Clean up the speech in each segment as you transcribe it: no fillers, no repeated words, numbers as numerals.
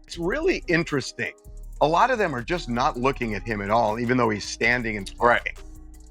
It's really interesting. A lot of them are just not looking at him at all, even though he's standing and talking.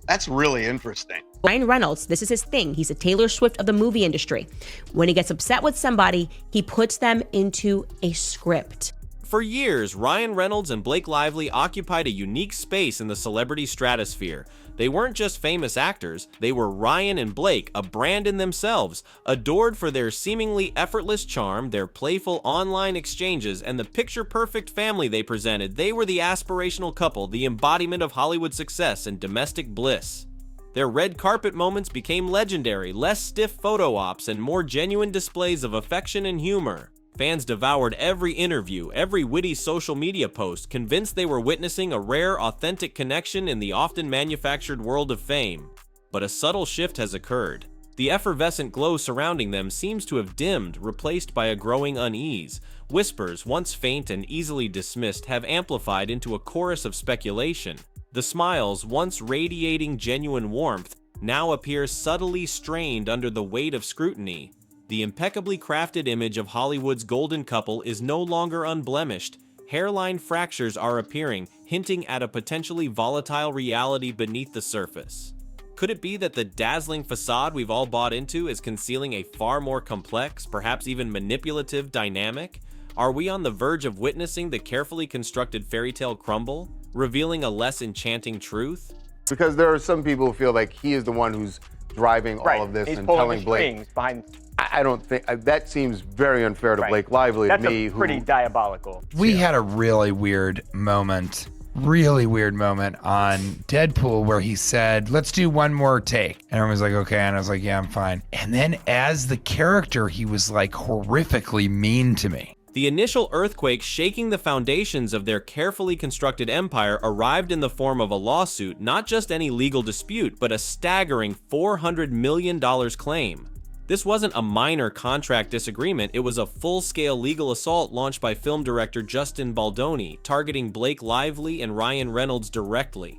That's really interesting. Ryan Reynolds, this is his thing. He's a Taylor Swift of the movie industry. When he gets upset with somebody, he puts them into a script. For years, Ryan Reynolds and Blake Lively occupied a unique space in the celebrity stratosphere. They weren't just famous actors, they were Ryan and Blake, a brand in themselves, adored for their seemingly effortless charm, their playful online exchanges, and the picture-perfect family they presented. They were the aspirational couple, the embodiment of Hollywood success and domestic bliss. Their red carpet moments became legendary, less stiff photo ops and more genuine displays of affection and humor. Fans devoured every interview, every witty social media post, convinced they were witnessing a rare, authentic connection in the often manufactured world of fame. But a subtle shift has occurred. The effervescent glow surrounding them seems to have dimmed, replaced by a growing unease. Whispers, once faint and easily dismissed, have amplified into a chorus of speculation. The smiles, once radiating genuine warmth, now appear subtly strained under the weight of scrutiny. The impeccably crafted image of Hollywood's golden couple is no longer unblemished. Hairline fractures are appearing, hinting at a potentially volatile reality beneath the surface. Could it be that the dazzling facade we've all bought into is concealing a far more complex, perhaps even manipulative dynamic? Are we on the verge of witnessing the carefully constructed fairy tale crumble, revealing a less enchanting truth? Because there are some people who feel like he is the one who's driving all of this He's and pulling telling the Blake. strings behind. I don't think that seems very unfair to Blake Lively. That's to me, a pretty diabolical. We had a really weird moment on Deadpool where he said, let's do one more take. And everyone was like, okay. And I was like, yeah, I'm fine. And then as the character, he was like horrifically mean to me. The initial earthquake shaking the foundations of their carefully constructed empire arrived in the form of a lawsuit, not just any legal dispute, but a staggering $400 million claim. This wasn't a minor contract disagreement, it was a full-scale legal assault launched by film director Justin Baldoni, targeting Blake Lively and Ryan Reynolds directly.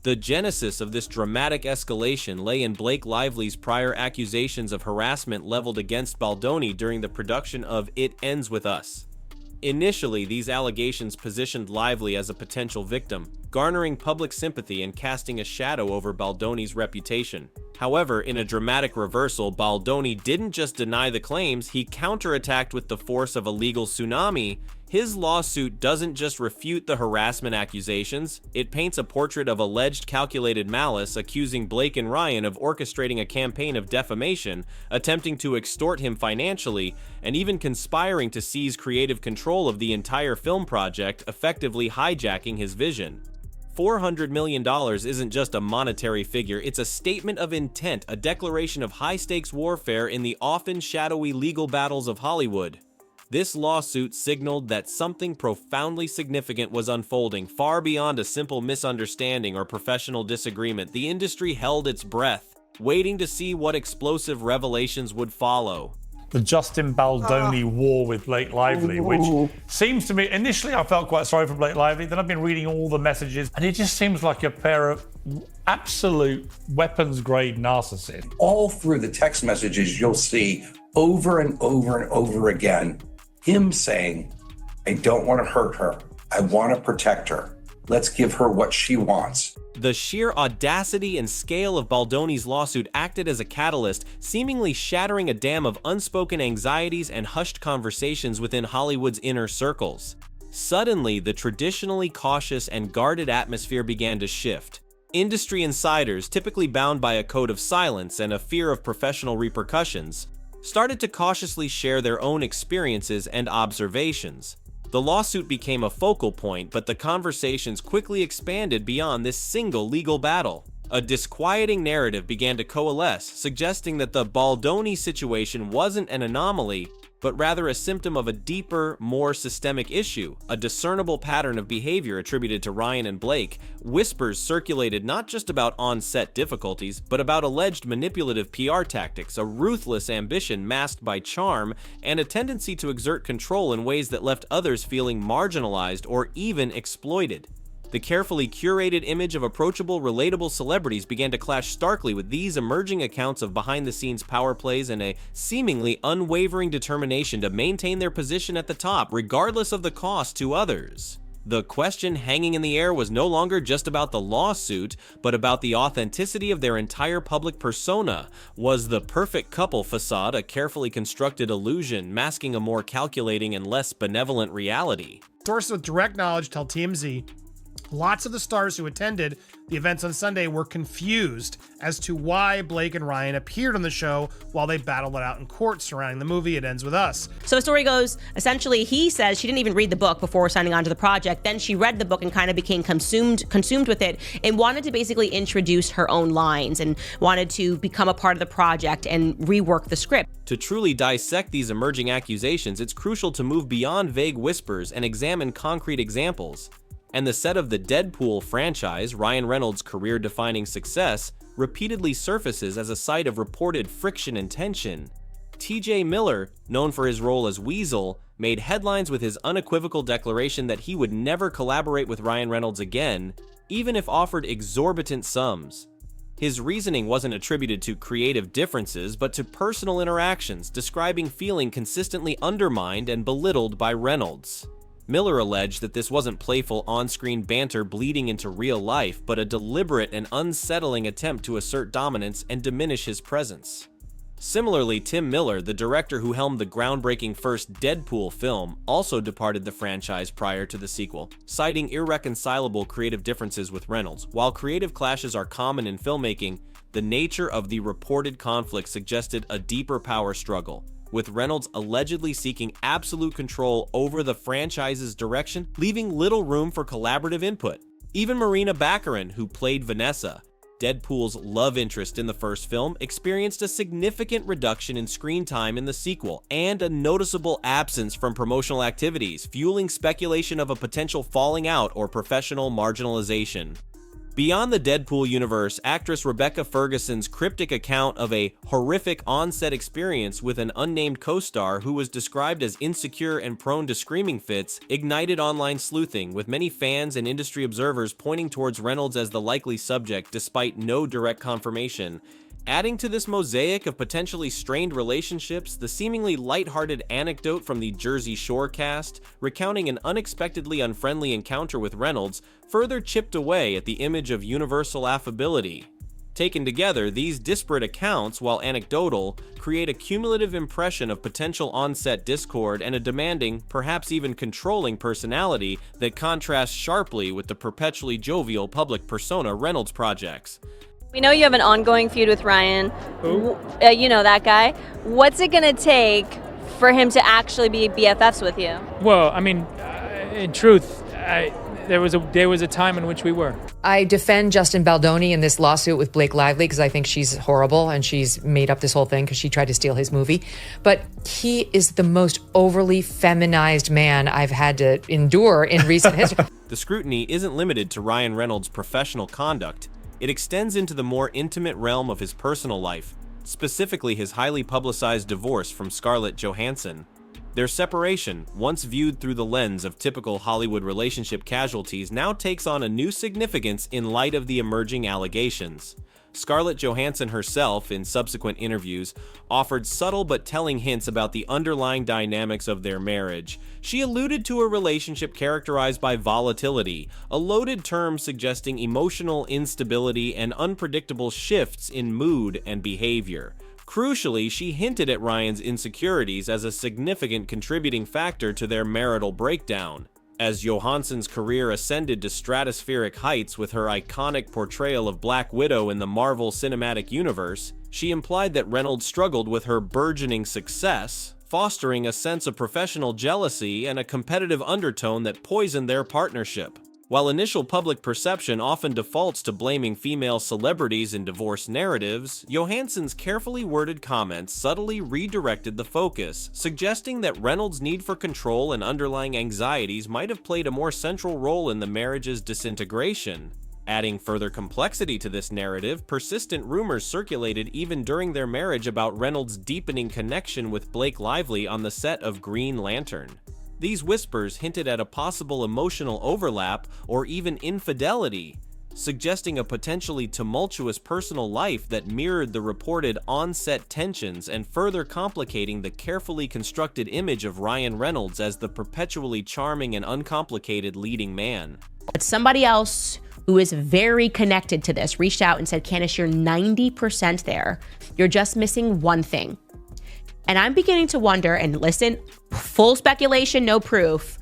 The genesis of this dramatic escalation lay in Blake Lively's prior accusations of harassment leveled against Baldoni during the production of It Ends With Us. Initially, these allegations positioned Lively as a potential victim, garnering public sympathy and casting a shadow over Baldoni's reputation. However, in a dramatic reversal, Baldoni didn't just deny the claims, he counterattacked with the force of a legal tsunami. His lawsuit doesn't just refute the harassment accusations, it paints a portrait of alleged calculated malice, accusing Blake and Ryan of orchestrating a campaign of defamation, attempting to extort him financially, and even conspiring to seize creative control of the entire film project, effectively hijacking his vision. $400 million isn't just a monetary figure, it's a statement of intent, a declaration of high-stakes warfare in the often shadowy legal battles of Hollywood. This lawsuit signaled that something profoundly significant was unfolding, far beyond a simple misunderstanding or professional disagreement. The industry held its breath, waiting to see what explosive revelations would follow. The Justin Baldoni war with Blake Lively, which seems to me, initially I felt quite sorry for Blake Lively, then I've been reading all the messages, and it just seems like a pair of absolute weapons-grade narcissists. All through the text messages, you'll see over and over and over again, him saying, I don't want to hurt her. I want to protect her. Let's give her what she wants. The sheer audacity and scale of Baldoni's lawsuit acted as a catalyst, seemingly shattering a dam of unspoken anxieties and hushed conversations within Hollywood's inner circles. Suddenly, the traditionally cautious and guarded atmosphere began to shift. Industry insiders, typically bound by a code of silence and a fear of professional repercussions, started to cautiously share their own experiences and observations. The lawsuit became a focal point, but the conversations quickly expanded beyond this single legal battle. A disquieting narrative began to coalesce, suggesting that the Baldoni situation wasn't an anomaly, but rather a symptom of a deeper, more systemic issue, a discernible pattern of behavior attributed to Ryan and Blake. Whispers circulated not just about on-set difficulties, but about alleged manipulative PR tactics, a ruthless ambition masked by charm, and a tendency to exert control in ways that left others feeling marginalized or even exploited. The carefully curated image of approachable, relatable celebrities began to clash starkly with these emerging accounts of behind-the-scenes power plays and a seemingly unwavering determination to maintain their position at the top, regardless of the cost to others. The question hanging in the air was no longer just about the lawsuit, but about the authenticity of their entire public persona. Was the perfect couple facade a carefully constructed illusion, masking a more calculating and less benevolent reality? Sources with direct knowledge tell TMZ lots of the stars who attended the events on Sunday were confused as to why Blake and Ryan appeared on the show while they battled it out in court surrounding the movie It Ends With Us. So the story goes, essentially, he says she didn't even read the book before signing on to the project. Then she read the book and kind of became consumed with it and wanted to basically introduce her own lines and wanted to become a part of the project and rework the script. To truly dissect these emerging accusations, it's crucial to move beyond vague whispers and examine concrete examples. And the set of the Deadpool franchise, Ryan Reynolds' career-defining success, repeatedly surfaces as a site of reported friction and tension. T.J. Miller, known for his role as Weasel, made headlines with his unequivocal declaration that he would never collaborate with Ryan Reynolds again, even if offered exorbitant sums. His reasoning wasn't attributed to creative differences, but to personal interactions, describing feeling consistently undermined and belittled by Reynolds. Miller alleged that this wasn't playful on-screen banter bleeding into real life, but a deliberate and unsettling attempt to assert dominance and diminish his presence. Similarly, Tim Miller, the director who helmed the groundbreaking first Deadpool film, also departed the franchise prior to the sequel, citing irreconcilable creative differences with Reynolds. While creative clashes are common in filmmaking, the nature of the reported conflict suggested a deeper power struggle, with Reynolds allegedly seeking absolute control over the franchise's direction, leaving little room for collaborative input. Even Marina Baccarin, who played Vanessa, Deadpool's love interest in the first film, experienced a significant reduction in screen time in the sequel and a noticeable absence from promotional activities, fueling speculation of a potential falling out or professional marginalization. Beyond the Deadpool universe, actress Rebecca Ferguson's cryptic account of a horrific on-set experience with an unnamed co-star who was described as insecure and prone to screaming fits ignited online sleuthing, with many fans and industry observers pointing towards Reynolds as the likely subject despite no direct confirmation. Adding to this mosaic of potentially strained relationships, the seemingly lighthearted anecdote from the Jersey Shore cast, recounting an unexpectedly unfriendly encounter with Reynolds, further chipped away at the image of universal affability. Taken together, these disparate accounts, while anecdotal, create a cumulative impression of potential on-set discord and a demanding, perhaps even controlling personality that contrasts sharply with the perpetually jovial public persona Reynolds projects. We know you have an ongoing feud with Ryan. You know that guy. What's it going to take for him to actually be BFFs with you? Well, I mean, in truth, there was a time in which we were. I defend Justin Baldoni in this lawsuit with Blake Lively because I think she's horrible and she's made up this whole thing because she tried to steal his movie. But he is the most overly feminized man I've had to endure in recent history. The scrutiny isn't limited to Ryan Reynolds' professional conduct. It extends into the more intimate realm of his personal life, specifically his highly publicized divorce from Scarlett Johansson. Their separation, once viewed through the lens of typical Hollywood relationship casualties, now takes on a new significance in light of the emerging allegations. Scarlett Johansson herself, in subsequent interviews, offered subtle but telling hints about the underlying dynamics of their marriage. She alluded to a relationship characterized by volatility, a loaded term suggesting emotional instability and unpredictable shifts in mood and behavior. Crucially, she hinted at Ryan's insecurities as a significant contributing factor to their marital breakdown. As Johansson's career ascended to stratospheric heights with her iconic portrayal of Black Widow in the Marvel Cinematic Universe, she implied that Reynolds struggled with her burgeoning success, fostering a sense of professional jealousy and a competitive undertone that poisoned their partnership. While initial public perception often defaults to blaming female celebrities in divorce narratives, Johansson's carefully worded comments subtly redirected the focus, suggesting that Reynolds' need for control and underlying anxieties might have played a more central role in the marriage's disintegration. Adding further complexity to this narrative, persistent rumors circulated even during their marriage about Reynolds' deepening connection with Blake Lively on the set of Green Lantern. These whispers hinted at a possible emotional overlap or even infidelity, suggesting a potentially tumultuous personal life that mirrored the reported on-set tensions and further complicating the carefully constructed image of Ryan Reynolds as the perpetually charming and uncomplicated leading man. But somebody else who is very connected to this reached out and said, Candace, you're 90% there. You're just missing one thing. And I'm beginning to wonder, and listen, full speculation, no proof,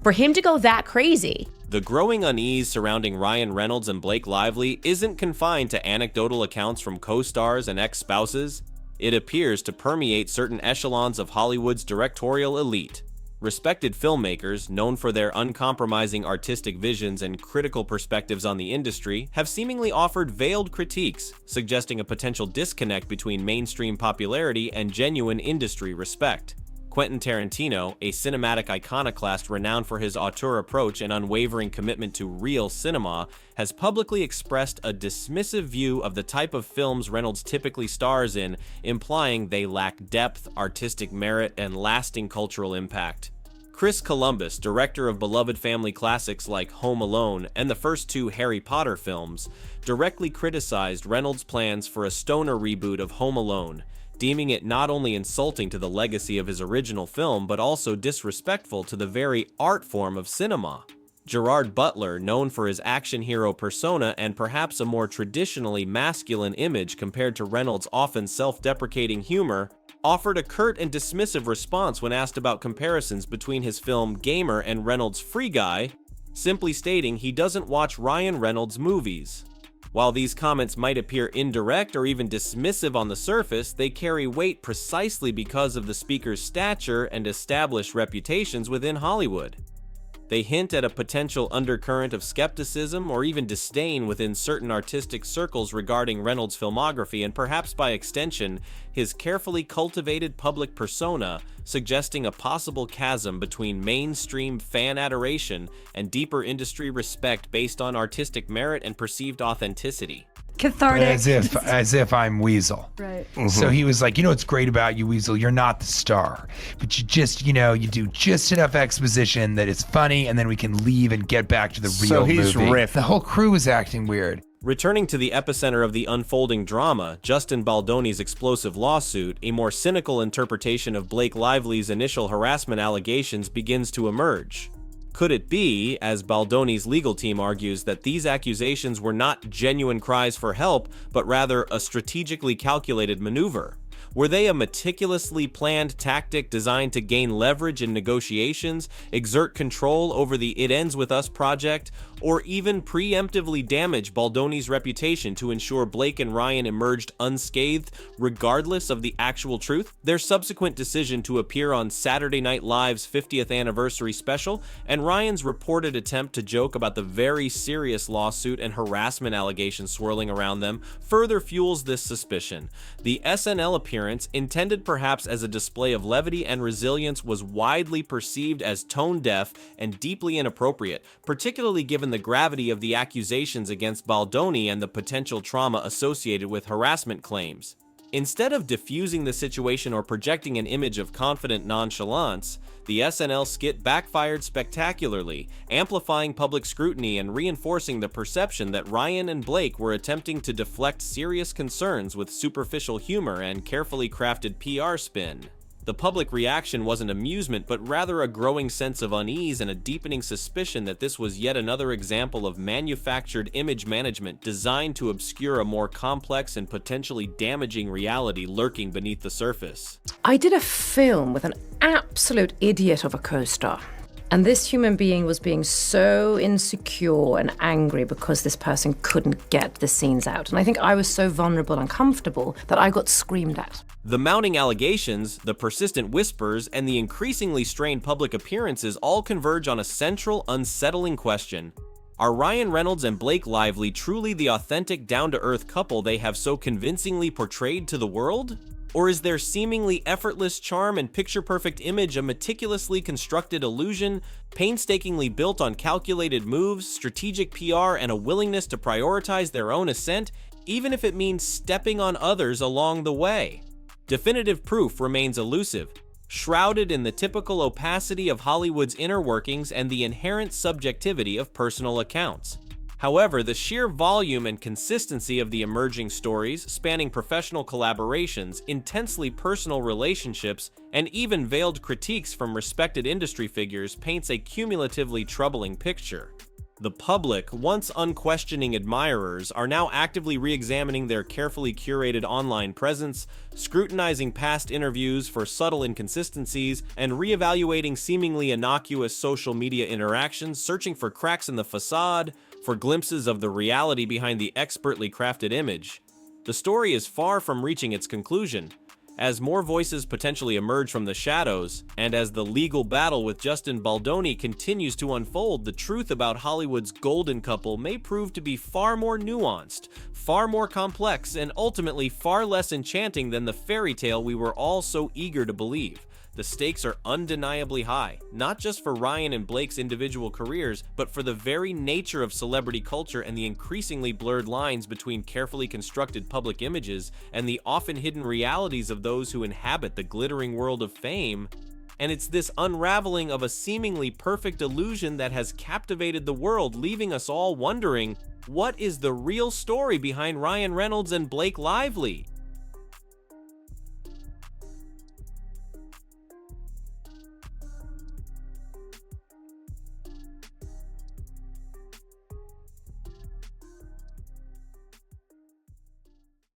for him to go that crazy. The growing unease surrounding Ryan Reynolds and Blake Lively isn't confined to anecdotal accounts from co-stars and ex-spouses. It appears to permeate certain echelons of Hollywood's directorial elite. Respected filmmakers, known for their uncompromising artistic visions and critical perspectives on the industry, have seemingly offered veiled critiques, suggesting a potential disconnect between mainstream popularity and genuine industry respect. Quentin Tarantino, a cinematic iconoclast renowned for his auteur approach and unwavering commitment to real cinema, has publicly expressed a dismissive view of the type of films Reynolds typically stars in, implying they lack depth, artistic merit, and lasting cultural impact. Chris Columbus, director of beloved family classics like Home Alone and the first two Harry Potter films, directly criticized Reynolds' plans for a stoner reboot of Home Alone, deeming it not only insulting to the legacy of his original film, but also disrespectful to the very art form of cinema. Gerard Butler, known for his action hero persona and perhaps a more traditionally masculine image compared to Reynolds' often self-deprecating humor, offered a curt and dismissive response when asked about comparisons between his film Gamer and Reynolds' Free Guy, simply stating he doesn't watch Ryan Reynolds' movies. While these comments might appear indirect or even dismissive on the surface, they carry weight precisely because of the speaker's stature and established reputations within Hollywood. They hint at a potential undercurrent of skepticism or even disdain within certain artistic circles regarding Reynolds' filmography and perhaps by extension, his carefully cultivated public persona, suggesting a possible chasm between mainstream fan adoration and deeper industry respect based on artistic merit and perceived authenticity. Cathartic. As if I'm Weasel. Right. So he was like, what's great about you, Weasel? You're not the star, but you just, you do just enough exposition that it's funny, and then we can leave and get back to the real movie. So he's riffed. The whole crew was acting weird. Returning to the epicenter of the unfolding drama, Justin Baldoni's explosive lawsuit, a more cynical interpretation of Blake Lively's initial harassment allegations begins to emerge. Could it be, as Baldoni's legal team argues, that these accusations were not genuine cries for help, but rather a strategically calculated maneuver? Were they a meticulously planned tactic designed to gain leverage in negotiations, exert control over the It Ends With Us project, or even preemptively damage Baldoni's reputation to ensure Blake and Ryan emerged unscathed, regardless of the actual truth? Their subsequent decision to appear on Saturday Night Live's 50th anniversary special, and Ryan's reported attempt to joke about the very serious lawsuit and harassment allegations swirling around them, further fuels this suspicion. The SNL appearance, intended perhaps as a display of levity and resilience, was widely perceived as tone-deaf and deeply inappropriate, particularly given the gravity of the accusations against Baldoni and the potential trauma associated with harassment claims. Instead of diffusing the situation or projecting an image of confident nonchalance, the SNL skit backfired spectacularly, amplifying public scrutiny and reinforcing the perception that Ryan and Blake were attempting to deflect serious concerns with superficial humor and carefully crafted PR spin. The public reaction wasn't amusement, but rather a growing sense of unease and a deepening suspicion that this was yet another example of manufactured image management designed to obscure a more complex and potentially damaging reality lurking beneath the surface. I did a film with an absolute idiot of a co-star. And this human being was being so insecure and angry because this person couldn't get the scenes out. And I think I was so vulnerable and comfortable that I got screamed at. The mounting allegations, the persistent whispers, and the increasingly strained public appearances all converge on a central, unsettling question. Are Ryan Reynolds and Blake Lively truly the authentic, down-to-earth couple they have so convincingly portrayed to the world? Or is their seemingly effortless charm and picture-perfect image a meticulously constructed illusion, painstakingly built on calculated moves, strategic PR, and a willingness to prioritize their own ascent, even if it means stepping on others along the way? Definitive proof remains elusive, shrouded in the typical opacity of Hollywood's inner workings and the inherent subjectivity of personal accounts. However, the sheer volume and consistency of the emerging stories, spanning professional collaborations, intensely personal relationships, and even veiled critiques from respected industry figures, paints a cumulatively troubling picture. The public, once unquestioning admirers, are now actively re-examining their carefully curated online presence, scrutinizing past interviews for subtle inconsistencies, and re-evaluating seemingly innocuous social media interactions, searching for cracks in the facade, for glimpses of the reality behind the expertly crafted image. The story is far from reaching its conclusion. As more voices potentially emerge from the shadows, and as the legal battle with Justin Baldoni continues to unfold, the truth about Hollywood's golden couple may prove to be far more nuanced, far more complex, and ultimately far less enchanting than the fairy tale we were all so eager to believe. The stakes are undeniably high, not just for Ryan and Blake's individual careers, but for the very nature of celebrity culture and the increasingly blurred lines between carefully constructed public images and the often hidden realities of those who inhabit the glittering world of fame. And it's this unraveling of a seemingly perfect illusion that has captivated the world, leaving us all wondering, what is the real story behind Ryan Reynolds and Blake Lively?